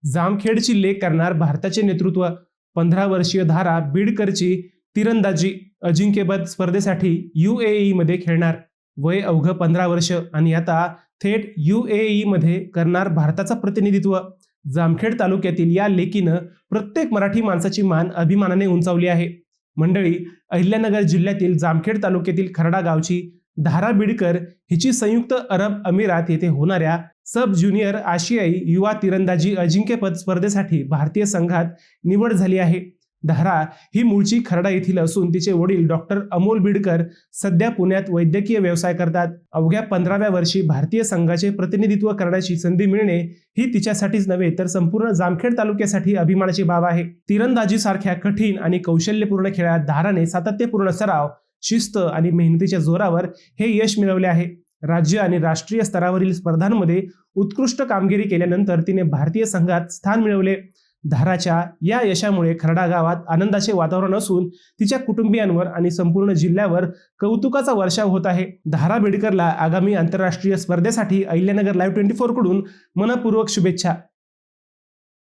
जामखेडची लेख करणार भारताचे नेतृत्व. 15 वर्षीय धारा बीडकरची तिरंदाजी अजिंक्यपद स्पर्धेसाठी UAE मध्ये खेळणार. वय अवघं 15 वर्ष आणि आता थेट UAE मध्ये करणार भारताचं प्रतिनिधित्व. जामखेड तालुक्यातील या लेकीनं प्रत्येक मराठी माणसाची मान अभिमानाने उंचावली आहे. मंडळी, अहिल्यानगर जिल्ह्यातील जामखेड तालुक्यातील खर्डा गावची धारा बीडकर हिची संयुक्त अरब अमिरात येथे होणाऱ्या सब ज्युनियर आशियाई युवा तिरंदाजी अजिंक्यपद स्पर्धेसाठी भारतीय संघात निवड झाली आहे. धारा ही मूळची खर्डा येथील असून तिचे वडील डॉक्टर अमोल बीडकर सध्या पुण्यात वैद्यकीय व्यवसाय करतात. अवघ्या 15व्या वर्षी भारतीय संघाचे प्रतिनिधित्व करण्याची संधी मिळणे ही तिच्यासाठीच नव्हे तर संपूर्ण जामखेड तालुक्यासाठी अभिमानाची बाब आहे. तिरंदाजी सारख्या कठीण आणि कौशल्यपूर्ण खेळात धाराने सातत्यपूर्ण सराव, शिस्त आणि मेहनतीच्या जोरावर हे यश मिळवले आहे. राज्य आणि राष्ट्रीय स्तरावरील स्पर्धांमध्ये उत्कृष्ट कामगिरी केल्यानंतर तिने भारतीय संघात स्थान मिळवले. धाराच्या या यशामुळे खर्डा गावात आनंदाचे वातावरण असून तिच्या कुटुंबियांवर आणि संपूर्ण जिल्ह्यावर कौतुकाचा वर्षाव होत आहे. धारा बीडकरला आगामी आंतरराष्ट्रीय स्पर्धेसाठी अहिल्यानगर लाईव्ह 24 कडून मनपूर्वक शुभेच्छा.